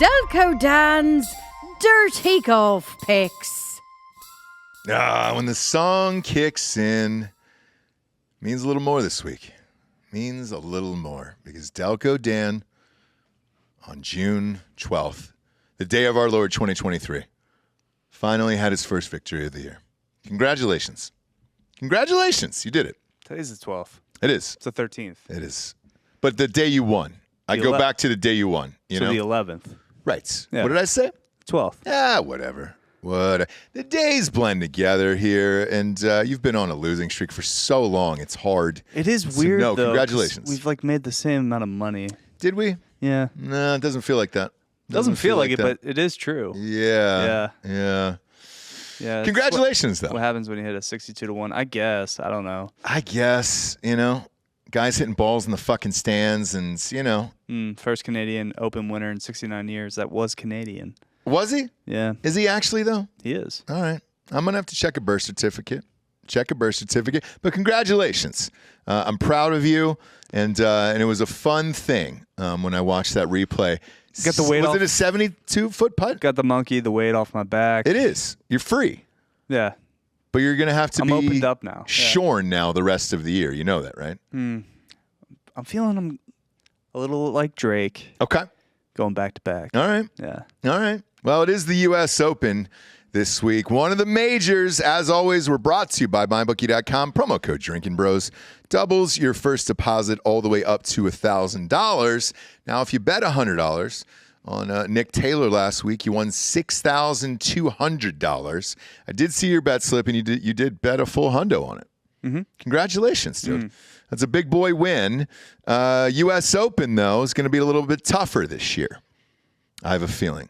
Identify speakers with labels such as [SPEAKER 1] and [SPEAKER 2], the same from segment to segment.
[SPEAKER 1] Delco Dan's Dirty Golf Picks.
[SPEAKER 2] When the song kicks in, means a little more this week. Means a little more because Delco Dan on June 12th, the day of our Lord 2023, finally had his first victory of the year. Congratulations. Congratulations. You did it.
[SPEAKER 3] Today's the 12th.
[SPEAKER 2] It is.
[SPEAKER 3] It's the 13th.
[SPEAKER 2] It is. But the day you won. I go back to the day you won. You know?
[SPEAKER 3] The 11th.
[SPEAKER 2] Right.
[SPEAKER 3] Yeah.
[SPEAKER 2] What did I say?
[SPEAKER 3] 12th.
[SPEAKER 2] Whatever. The days blend together here, and you've been on a losing streak for so long. It's hard.
[SPEAKER 3] It is weird,
[SPEAKER 2] though.
[SPEAKER 3] Congratulations. We've made the same amount of money.
[SPEAKER 2] Did we?
[SPEAKER 3] Yeah.
[SPEAKER 2] No, it doesn't feel like that.
[SPEAKER 3] Doesn't feel like it, but it is true.
[SPEAKER 2] Yeah. Congratulations, though.
[SPEAKER 3] What happens when you hit a 62-1? I guess. I don't know.
[SPEAKER 2] I guess, guys hitting balls in the fucking stands and,
[SPEAKER 3] First Canadian Open winner in 69 years. That was Canadian.
[SPEAKER 2] Was he?
[SPEAKER 3] Yeah.
[SPEAKER 2] Is he actually, though?
[SPEAKER 3] He is.
[SPEAKER 2] All right. I'm going to have to check a birth certificate. But congratulations. I'm proud of you, and it was a fun thing when I watched that replay.
[SPEAKER 3] Got the weight off.
[SPEAKER 2] Was it a 72-foot putt?
[SPEAKER 3] Got the monkey, the weight off my back.
[SPEAKER 2] It is. You're free.
[SPEAKER 3] Yeah.
[SPEAKER 2] But you're going to have to be
[SPEAKER 3] opened up now.
[SPEAKER 2] Shorn now the rest of the year. You know that, right?
[SPEAKER 3] I'm feeling a little like Drake.
[SPEAKER 2] Okay.
[SPEAKER 3] Going back to back.
[SPEAKER 2] All right.
[SPEAKER 3] Yeah.
[SPEAKER 2] All right. Well, it is the U.S. Open this week. One of the majors, as always, we're brought to you by MyBookie.com. Promo code Drinking Bros doubles your first deposit all the way up to $1,000. Now, if you bet $100 on Nick Taylor last week, you won $6,200. I did see your bet slip, and you did bet a full hundo on it. Mm-hmm. Congratulations, dude. That's a big boy win. U.S. Open, though, is going to be a little bit tougher this year. I have a feeling.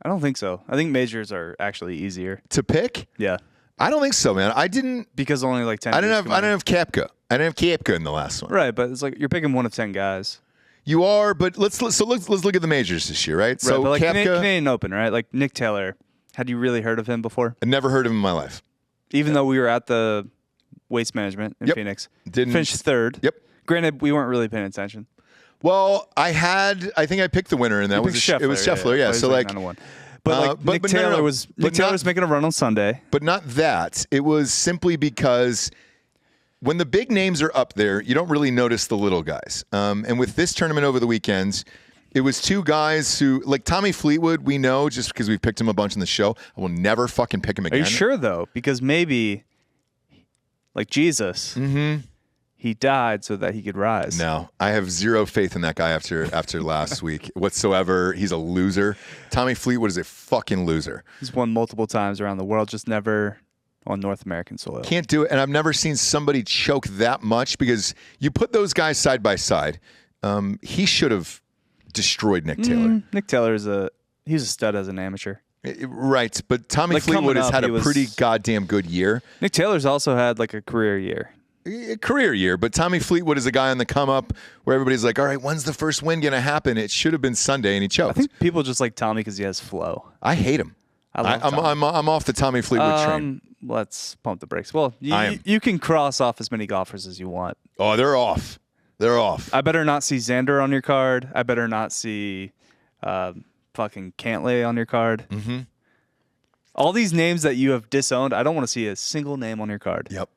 [SPEAKER 3] I don't think so. I think majors are actually easier
[SPEAKER 2] To pick?
[SPEAKER 3] Yeah.
[SPEAKER 2] I don't think so, man. I didn't.
[SPEAKER 3] Because only like 10.
[SPEAKER 2] I didn't have Koepka. I didn't have Koepka in the last one.
[SPEAKER 3] Right, but it's like you're picking one of 10 guys.
[SPEAKER 2] You are, but let's look at the majors this year, right? So
[SPEAKER 3] but like
[SPEAKER 2] Koepka,
[SPEAKER 3] Canadian Open, right? Like Nick Taylor. Had you really heard of him before?
[SPEAKER 2] I never heard of him in my life.
[SPEAKER 3] Even though we were at the Waste Management in Phoenix.
[SPEAKER 2] Finished
[SPEAKER 3] third.
[SPEAKER 2] Yep.
[SPEAKER 3] Granted, we weren't really paying attention.
[SPEAKER 2] Well, I think I picked the winner, and that was
[SPEAKER 3] Scheffler,
[SPEAKER 2] it was Scheffler. Yeah. So like
[SPEAKER 3] 9-1. But Nick Taylor Nick Taylor's making a run on Sunday.
[SPEAKER 2] But not that. It was simply because when the big names are up there, you don't really notice the little guys. And with this tournament over the weekends, it was two guys who, like Tommy Fleetwood, we know just because we've picked him a bunch in the show. I will never fucking pick him again.
[SPEAKER 3] Are you sure, though? Because maybe, like Jesus, he died so that he could rise.
[SPEAKER 2] No, I have zero faith in that guy after last week whatsoever. He's a loser. Tommy Fleetwood is a fucking loser.
[SPEAKER 3] He's won multiple times around the world, just never on North American soil.
[SPEAKER 2] Can't do it. And I've never seen somebody choke that much because you put those guys side by side. He should have destroyed Nick Taylor.
[SPEAKER 3] Nick Taylor he was a stud as an amateur.
[SPEAKER 2] Right. But Tommy Fleetwood has had a pretty goddamn good year.
[SPEAKER 3] Nick Taylor's also had like a career year.
[SPEAKER 2] But Tommy Fleetwood is a guy on the come up where everybody's like, all right, when's the first win going to happen? It should have been Sunday, and he choked.
[SPEAKER 3] I think people just like Tommy because he has flow.
[SPEAKER 2] I hate him. I'm off the Tommy Fleetwood train.
[SPEAKER 3] Let's pump the brakes. Well, you can cross off as many golfers as you want.
[SPEAKER 2] Oh, they're off. They're off.
[SPEAKER 3] I better not see Xander on your card. I better not see fucking Cantlay on your card. Mm-hmm. All these names that you have disowned, I don't want to see a single name on your card.
[SPEAKER 2] Yep.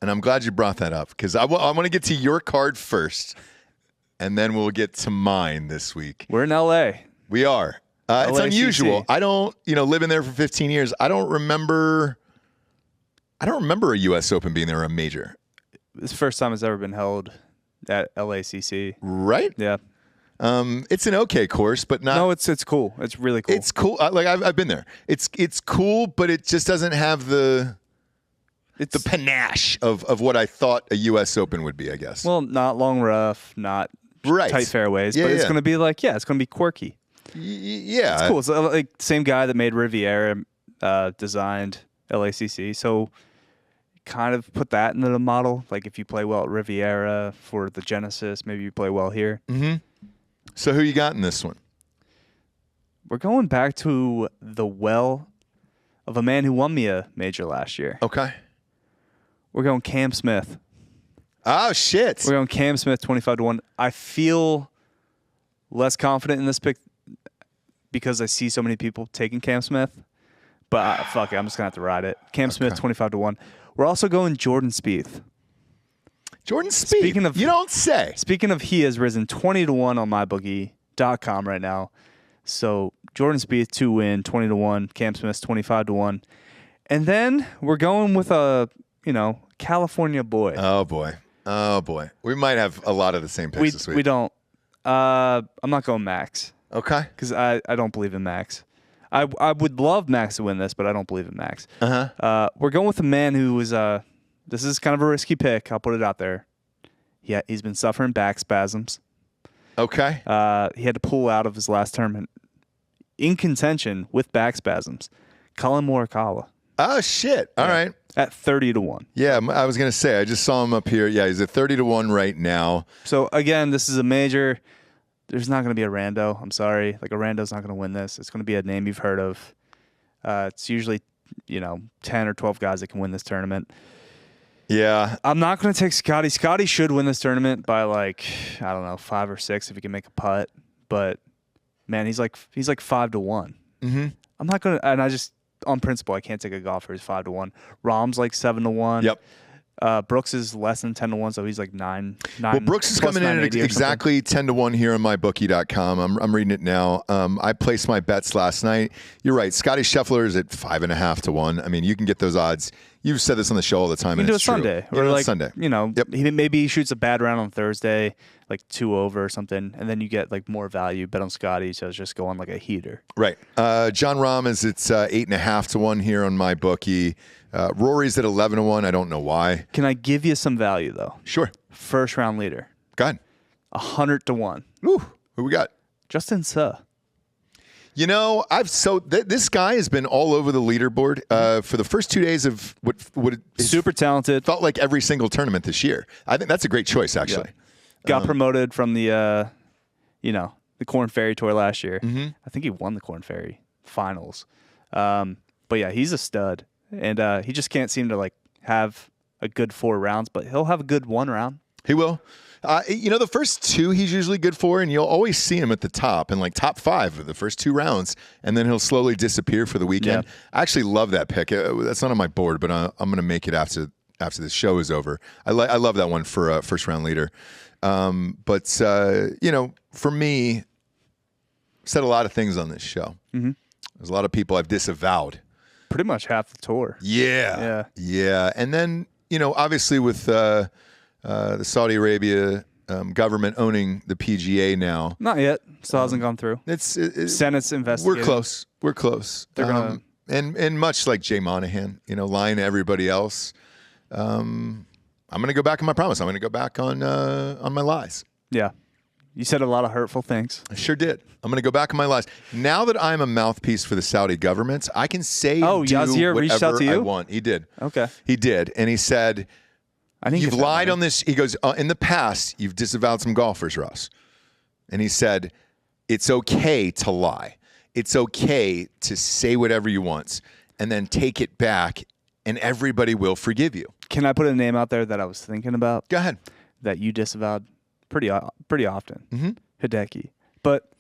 [SPEAKER 2] And I'm glad you brought that up because I want to get to your card first, and then we'll get to mine this week.
[SPEAKER 3] We're in L.A.
[SPEAKER 2] We are. It's unusual. I don't, living there for 15 years, I don't remember a U.S. Open being there, a major.
[SPEAKER 3] It's the first time it's ever been held at LACC.
[SPEAKER 2] Right?
[SPEAKER 3] Yeah.
[SPEAKER 2] It's an okay course, but not.
[SPEAKER 3] No, it's cool. It's really cool.
[SPEAKER 2] It's cool. I've been there. It's cool, but it just doesn't have the panache of what I thought a U.S. Open would be, I guess.
[SPEAKER 3] Well, not long rough, not tight fairways, but it's going to be like, it's going to be quirky.
[SPEAKER 2] Yeah.
[SPEAKER 3] It's cool. It's like same guy that made Riviera designed LACC, so kind of put that into the model. Like if you play well at Riviera for the Genesis, maybe you play well here.
[SPEAKER 2] Mm-hmm. So who you got in this one?
[SPEAKER 3] We're going back to the well of a man who won me a major last year.
[SPEAKER 2] Okay.
[SPEAKER 3] We're going Cam Smith.
[SPEAKER 2] Oh, shit.
[SPEAKER 3] We're going Cam Smith 25-1. I feel less confident in this pick because I see so many people taking Cam Smith. But fuck it, I'm just gonna have to ride it. Cam Smith 25-1. We're also going Jordan Spieth.
[SPEAKER 2] Jordan Spieth.
[SPEAKER 3] Speaking of,
[SPEAKER 2] you don't say.
[SPEAKER 3] Speaking of, he has risen 20-1 on mybookie.com right now. So Jordan Spieth 2-win, 20-1. Cam Smith 25-1. And then we're going with a California boy.
[SPEAKER 2] Oh boy. We might have a lot of the same picks this week.
[SPEAKER 3] We don't. I'm not going Max.
[SPEAKER 2] Okay.
[SPEAKER 3] Because I don't believe in Max. I would love Max to win this, but I don't believe in Max. We're going with a man who was this is kind of a risky pick. I'll put it out there. Yeah, he's been suffering back spasms.
[SPEAKER 2] Okay.
[SPEAKER 3] He had to pull out of his last tournament in contention with back spasms. Colin Morikawa.
[SPEAKER 2] Oh shit. All right.
[SPEAKER 3] At 30-1.
[SPEAKER 2] Yeah, I was gonna say I just saw him up here. Yeah, he's at 30-1 right now.
[SPEAKER 3] So again, this is a major. There's not going to be a rando. I'm sorry. Like, a rando's not going to win this. It's going to be a name you've heard of. It's usually, 10 or 12 guys that can win this tournament.
[SPEAKER 2] Yeah.
[SPEAKER 3] I'm not going to take Scotty. Scotty should win this tournament by, 5 or 6 if he can make a putt. But, man, he's like 5-1.
[SPEAKER 2] Mm-hmm.
[SPEAKER 3] I'm not going to, and I just, on principle, I can't take a golfer who's 5-1. Rahm's like 7-1.
[SPEAKER 2] Yep.
[SPEAKER 3] Brooks is less than 10-1, so he's like 9.
[SPEAKER 2] Well, Brooks is coming in at exactly 10-1 here on mybookie.com. I'm reading it now. I placed my bets last night. You're right. Scotty Scheffler is at 5.5-1. I mean, you can get those odds. You've said this on the show all the time.
[SPEAKER 3] You can
[SPEAKER 2] and
[SPEAKER 3] do
[SPEAKER 2] it's
[SPEAKER 3] a Sunday,
[SPEAKER 2] true.
[SPEAKER 3] or
[SPEAKER 2] Sunday.
[SPEAKER 3] Yep. Maybe he shoots a bad round on Thursday, like 2 over or something, and then you get like more value. Bet on Scotty, so just go on like a heater.
[SPEAKER 2] Right. John Rahm is at 8.5-1 here on mybookie. Rory's at 11-1. I don't know why.
[SPEAKER 3] Can I give you some value though?
[SPEAKER 2] Sure.
[SPEAKER 3] First round leader.
[SPEAKER 2] Go ahead.
[SPEAKER 3] 100-1.
[SPEAKER 2] Ooh, who we got?
[SPEAKER 3] Justin Suh.
[SPEAKER 2] This guy has been all over the leaderboard for the first 2 days of what
[SPEAKER 3] super talented.
[SPEAKER 2] Felt like every single tournament this year. I think that's a great choice, actually.
[SPEAKER 3] Got promoted from the Corn Ferry Tour last year.
[SPEAKER 2] Mm-hmm.
[SPEAKER 3] I think he won the Corn Ferry finals. But yeah, he's a stud, and he just can't seem to have a good 4 rounds, but he'll have a good 1 round.
[SPEAKER 2] He will. The first 2 he's usually good for, and you'll always see him at the top in top 5 of the first 2 rounds, and then he'll slowly disappear for the weekend.
[SPEAKER 3] Yeah.
[SPEAKER 2] I actually love that pick. That's not on my board, but I'm going to make it after this show is over. I love that one for a first round leader. For me, I've said a lot of things on this show.
[SPEAKER 3] Mm-hmm.
[SPEAKER 2] There's a lot of people I've disavowed.
[SPEAKER 3] Pretty much half the tour.
[SPEAKER 2] Yeah. And then, obviously with the Saudi Arabia government owning the PGA now.
[SPEAKER 3] Not yet. Still hasn't gone through.
[SPEAKER 2] It's
[SPEAKER 3] Senate's investigating.
[SPEAKER 2] We're close.
[SPEAKER 3] They're gonna
[SPEAKER 2] and much like Jay Monahan, lying to everybody else. I'm going to go back on my promise. I'm going to go back on my lies.
[SPEAKER 3] Yeah. You said a lot of hurtful things.
[SPEAKER 2] I sure did. I'm going to go back on my lies. Now that I'm a mouthpiece for the Saudi government, I can say
[SPEAKER 3] Yazir reached out to you?
[SPEAKER 2] I want. He did.
[SPEAKER 3] Okay.
[SPEAKER 2] He did. And he said, you've lied on this. He goes, in the past, you've disavowed some golfers, Ross. And he said, it's okay to lie. It's okay to say whatever you want and then take it back, and everybody will forgive you.
[SPEAKER 3] Can I put a name out there that I was thinking about?
[SPEAKER 2] Go ahead.
[SPEAKER 3] That you disavowed pretty often.
[SPEAKER 2] Mm-hmm.
[SPEAKER 3] Hideki. But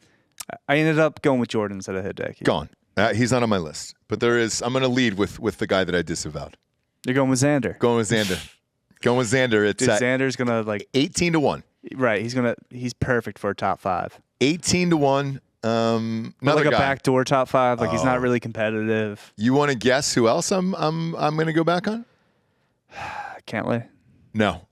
[SPEAKER 3] I ended up going with Jordan instead of Hideki.
[SPEAKER 2] Gone. He's not on my list. But I'm going to lead with the guy that I disavowed.
[SPEAKER 3] You're going with Xander.
[SPEAKER 2] Going with Xander. It's
[SPEAKER 3] Xander's going to
[SPEAKER 2] 18-1.
[SPEAKER 3] Right. He's perfect for a top 5.
[SPEAKER 2] 18-1. Another
[SPEAKER 3] a
[SPEAKER 2] guy.
[SPEAKER 3] backdoor top 5. He's not really competitive.
[SPEAKER 2] You want to guess who else I'm going to go back on?
[SPEAKER 3] Cantlay?
[SPEAKER 2] No.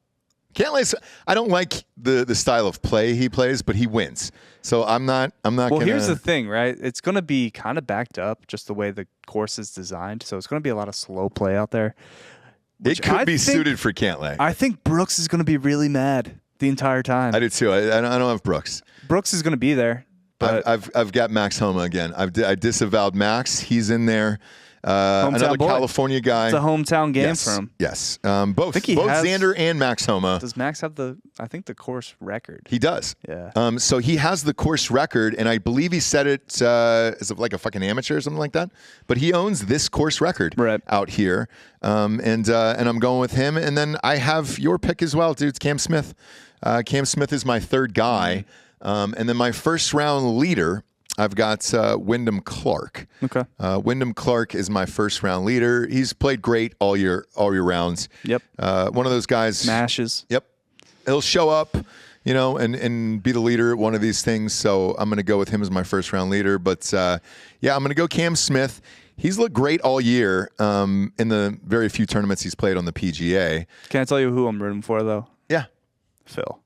[SPEAKER 2] Cantlay. I don't like the style of play he plays, but he wins. So I'm not.
[SPEAKER 3] Well, here's the thing, right? It's going to be kind of backed up, just the way the course is designed. So it's going to be a lot of slow play out there.
[SPEAKER 2] It could be suited for Cantlay.
[SPEAKER 3] I think Brooks is going to be really mad the entire time.
[SPEAKER 2] I do too. I don't have Brooks.
[SPEAKER 3] Brooks is going to be there. But
[SPEAKER 2] I've got Max Homa again. I disavowed Max. He's in there. Another
[SPEAKER 3] boy.
[SPEAKER 2] California guy.
[SPEAKER 3] It's a hometown game for him.
[SPEAKER 2] Yes. Both Xander and Max Homa.
[SPEAKER 3] Does Max have the course record?
[SPEAKER 2] He does.
[SPEAKER 3] Yeah.
[SPEAKER 2] So he has the course record, and I believe he said it as like a fucking amateur or something like that. But he owns this course record out here. And I'm going with him. And then I have your pick as well, dude. It's Cam Smith. Cam Smith is my third guy. And then my first round leader I've got Wyndham Clark.
[SPEAKER 3] Okay.
[SPEAKER 2] Wyndham Clark is my first round leader. He's played great all year rounds.
[SPEAKER 3] Yep.
[SPEAKER 2] One of those guys.
[SPEAKER 3] Smashes.
[SPEAKER 2] Yep. He'll show up, and be the leader at one of these things. So I'm going to go with him as my first round leader. But I'm going to go Cam Smith. He's looked great all year in the very few tournaments he's played on the PGA.
[SPEAKER 3] Can I tell you who I'm rooting for, though?
[SPEAKER 2] Yeah.
[SPEAKER 3] Phil.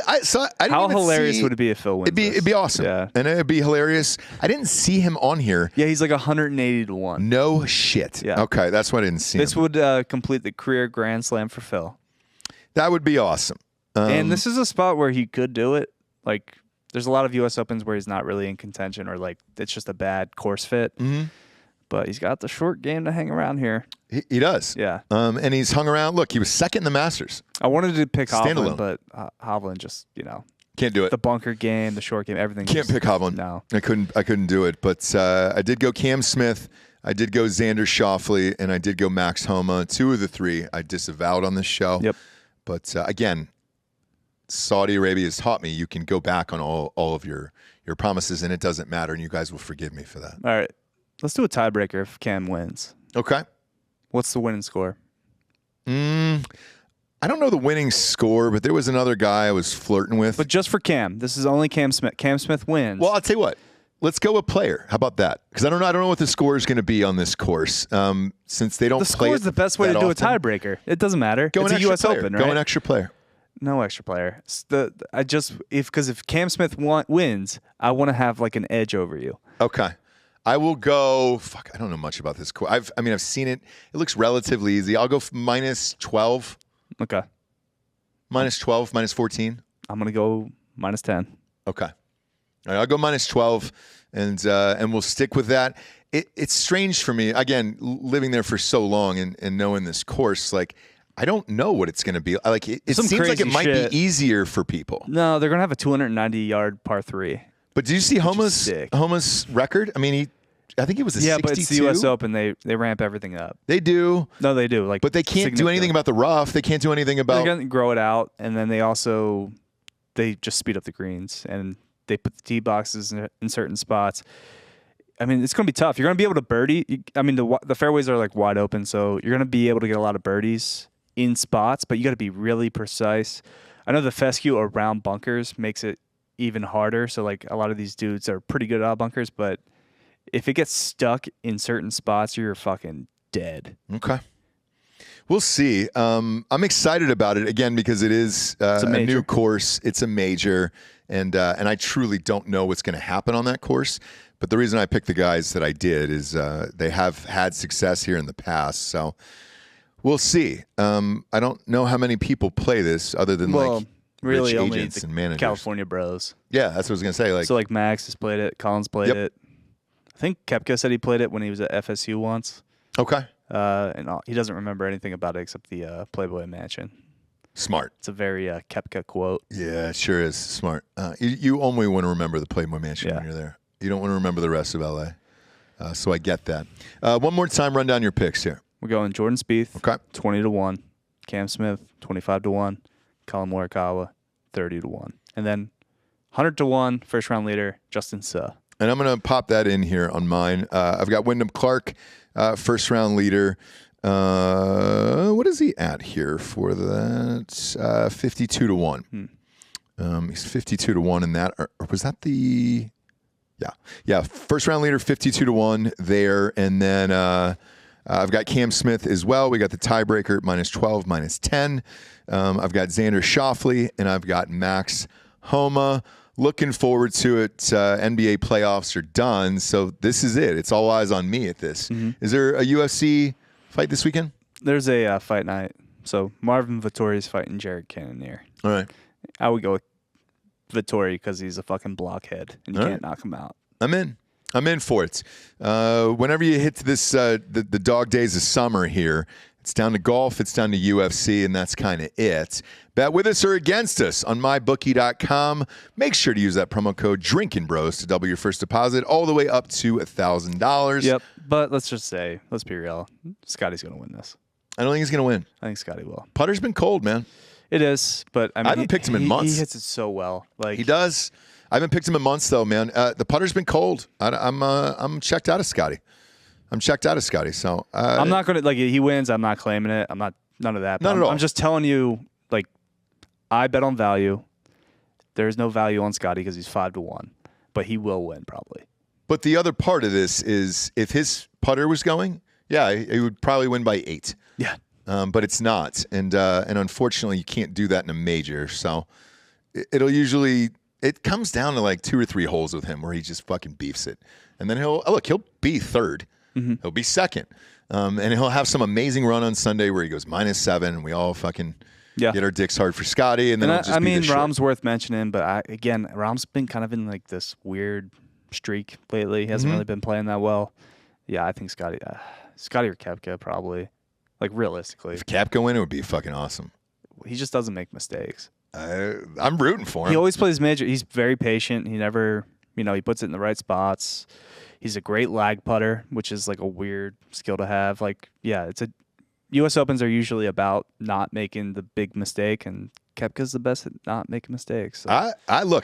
[SPEAKER 2] I didn't
[SPEAKER 3] How
[SPEAKER 2] even
[SPEAKER 3] hilarious
[SPEAKER 2] see,
[SPEAKER 3] would it be if Phil wins?
[SPEAKER 2] It'd be awesome.
[SPEAKER 3] Yeah.
[SPEAKER 2] And it'd be hilarious. I didn't see him on here.
[SPEAKER 3] Yeah, he's like 180 to 1.
[SPEAKER 2] No shit.
[SPEAKER 3] Yeah.
[SPEAKER 2] Okay, that's why I didn't see
[SPEAKER 3] This
[SPEAKER 2] him.
[SPEAKER 3] would complete the career Grand Slam for Phil.
[SPEAKER 2] That would be awesome.
[SPEAKER 3] And this is a spot where he could do it. Like, there's a lot of U.S. Opens where he's not really in contention or, like, it's just a bad course fit.
[SPEAKER 2] Mm-hmm.
[SPEAKER 3] But he's got the short game to hang around here.
[SPEAKER 2] He does.
[SPEAKER 3] Yeah.
[SPEAKER 2] And he's hung around. Look, he was second in the Masters.
[SPEAKER 3] I wanted to pick
[SPEAKER 2] Standalone.
[SPEAKER 3] Hovland, but Hovland just,
[SPEAKER 2] Can't do it.
[SPEAKER 3] the bunker game, the short game, everything.
[SPEAKER 2] Can't pick Hovland.
[SPEAKER 3] No.
[SPEAKER 2] I couldn't do it. But I did go Cam Smith. I did go Xander Schauffele, and I did go Max Homa. 2 of the 3 I disavowed on this show.
[SPEAKER 3] Yep.
[SPEAKER 2] But again, Saudi Arabia has taught me you can go back on all of your promises, and it doesn't matter, and you guys will forgive me for that.
[SPEAKER 3] All right. Let's do a tiebreaker if Cam wins.
[SPEAKER 2] Okay.
[SPEAKER 3] What's the winning score?
[SPEAKER 2] I don't know the winning score, but there was another guy I was flirting with.
[SPEAKER 3] But just for Cam. This is only Cam Smith. Cam Smith wins.
[SPEAKER 2] Well, I'll tell you what. Let's go with player. How about that? Because I don't know what the score is going to be on this course. Since they don't
[SPEAKER 3] the
[SPEAKER 2] play
[SPEAKER 3] score
[SPEAKER 2] it
[SPEAKER 3] is the best way to
[SPEAKER 2] that
[SPEAKER 3] do a
[SPEAKER 2] often.
[SPEAKER 3] tiebreaker. It doesn't matter.
[SPEAKER 2] Go
[SPEAKER 3] It's
[SPEAKER 2] an
[SPEAKER 3] a
[SPEAKER 2] extra
[SPEAKER 3] U.S.
[SPEAKER 2] player.
[SPEAKER 3] Open, right?
[SPEAKER 2] Go an extra player.
[SPEAKER 3] No extra player. Because if Cam Smith wins, I want to have like an edge over you.
[SPEAKER 2] Okay. I will go. Fuck, I don't know much about this course. I've seen it. It looks relatively easy. I'll go minus 12.
[SPEAKER 3] Okay.
[SPEAKER 2] Minus 12, minus 14.
[SPEAKER 3] I'm gonna go minus 10.
[SPEAKER 2] Okay. All right, I'll go minus 12, and we'll stick with that. It's strange for me, again, living there for so long and knowing this course, like, I don't know what it's going to be. Like, it
[SPEAKER 3] Some
[SPEAKER 2] seems like it
[SPEAKER 3] crazy
[SPEAKER 2] might
[SPEAKER 3] shit.
[SPEAKER 2] be easier for people.
[SPEAKER 3] No, they're gonna have a 290-yard par 3.
[SPEAKER 2] But do you see
[SPEAKER 3] sick.
[SPEAKER 2] Homa's record? I mean, I think he was a 62.
[SPEAKER 3] Yeah, but it's the U.S. Open. They ramp everything up.
[SPEAKER 2] They do.
[SPEAKER 3] No, they do. Like,
[SPEAKER 2] But they can't do anything about the rough. They can't do anything
[SPEAKER 3] They're
[SPEAKER 2] about.
[SPEAKER 3] gonna grow it out, and then they just speed up the greens and they put the tee boxes in certain spots. I mean, it's going to be tough. You're going to be able to birdie. I mean, the fairways are like wide open, so you're going to be able to get a lot of birdies in spots, but you got to be really precise. I know the fescue around bunkers makes it even harder. So like a lot of these dudes are pretty good at bunkers, but if it gets stuck in certain spots, you're fucking dead.
[SPEAKER 2] Okay. We'll see. I'm excited about it again because it is a new course. It's a major, and I truly don't know what's going to happen on that course. But the reason I picked the guys that I did is they have had success here in the past. So we'll see. I don't know how many people play this other than like
[SPEAKER 3] really
[SPEAKER 2] rich
[SPEAKER 3] only
[SPEAKER 2] agents
[SPEAKER 3] the
[SPEAKER 2] and managers.
[SPEAKER 3] California bros.
[SPEAKER 2] Yeah, that's what I was going to say. Like,
[SPEAKER 3] so like Max has played it. Collins played it. I think Koepka said he played it when he was at FSU once.
[SPEAKER 2] Okay.
[SPEAKER 3] And he doesn't remember anything about it except the Playboy Mansion.
[SPEAKER 2] Smart.
[SPEAKER 3] It's a very Koepka quote.
[SPEAKER 2] Yeah, it sure is. Smart. You only want to remember the Playboy Mansion when you're there. You don't want to remember the rest of L.A. So I get that. One more time, run down your picks here.
[SPEAKER 3] We're going Jordan Spieth,
[SPEAKER 2] okay,
[SPEAKER 3] 20-1. Cam Smith, 25-1. Colin Morikawa, 30-1. And then 100-1, first round leader, Justin Suh.
[SPEAKER 2] And I'm going to pop that in here on mine. I've got Wyndham Clark, first round leader. What is he at here for that? 52-1. He's 52-1 in that. Or was that the? Yeah. First round leader, 52-1 there, and then I've got Cam Smith as well. We got the tiebreaker, minus 12, minus 10. I've got Xander Schauffele, and I've got Max Homa. Looking forward to it. NBA playoffs are done, so this is it. It's all eyes on me at this. Is there a UFC fight this weekend?
[SPEAKER 3] There's a fight night. So Marvin Vettori's fighting Jared Cannonier.
[SPEAKER 2] All right.
[SPEAKER 3] I would go with Vettori because he's a fucking blockhead, and you can't knock him out. I'm
[SPEAKER 2] in for it. Whenever you hit this, the dog days of summer here, it's down to golf, it's down to UFC, and that's kind of it. Bet with us or against us on mybookie.com. Make sure to use that promo code DrinkinBros to double your first deposit all the way up to $1,000.
[SPEAKER 3] Yep, but let's be real. Scotty's going to win this.
[SPEAKER 2] I don't think he's going to win.
[SPEAKER 3] I think Scotty will.
[SPEAKER 2] Putter's been cold, man.
[SPEAKER 3] It is, but I mean,
[SPEAKER 2] haven't picked him in months.
[SPEAKER 3] He hits it so well. Like
[SPEAKER 2] he does. I haven't picked him in months though, man. The putter's been cold. I'm checked out of Scotty. So
[SPEAKER 3] I'm not gonna he wins. I'm not claiming it. I'm not none of that.
[SPEAKER 2] Not at all.
[SPEAKER 3] I'm just telling you, like, I bet on value. There's no value on Scotty because he's 5-1, but he will win probably.
[SPEAKER 2] But the other part of this is if his putter was going, yeah, he would probably win by 8.
[SPEAKER 3] Yeah.
[SPEAKER 2] But it's not, and unfortunately, you can't do that in a major. So it comes down to like 2 or 3 holes with him where he just fucking beefs it, and then he'll be third, he'll be second, and he'll have some amazing run on Sunday where he goes -7, and we all fucking get our dicks hard for Scotty, and then
[SPEAKER 3] Rahm's worth mentioning, but Rahm's been kind of in like this weird streak lately. He hasn't really been playing that well. Yeah, I think Scotty or Koepka probably. Like, realistically.
[SPEAKER 2] If Koepka win, it would be fucking awesome.
[SPEAKER 3] He just doesn't make mistakes.
[SPEAKER 2] I'm rooting for him.
[SPEAKER 3] He always plays major. He's very patient. He never, he puts it in the right spots. He's a great lag putter, which is like a weird skill to have. Like, yeah, U.S. Opens are usually about not making the big mistake, and Koepka's the best at not making mistakes. So.
[SPEAKER 2] I love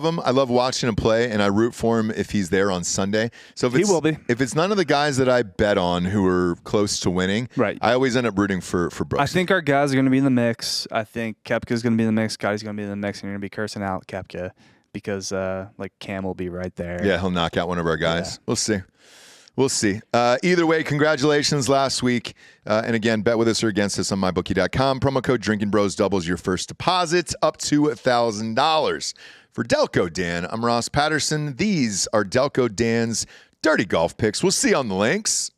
[SPEAKER 2] him. I love watching him play, and I root for him if he's there on Sunday. So if
[SPEAKER 3] he will be.
[SPEAKER 2] If it's none of the guys that I bet on who are close to winning,
[SPEAKER 3] right,
[SPEAKER 2] I always end up rooting for Brooks.
[SPEAKER 3] I think our guys are going to be in the mix. I think Koepka's going to be in the mix. Scotty's going to be in the mix, and you're going to be cursing out Koepka because Cam will be right there.
[SPEAKER 2] Yeah, he'll knock out one of our guys. Yeah. We'll see. Either way, congratulations last week. And again, bet with us or against us on mybookie.com. Promo code Drinking Bros doubles your first deposit up to $1,000. For Delco Dan, I'm Ross Patterson. These are Delco Dan's Dirty Golf Picks. We'll see you on the links.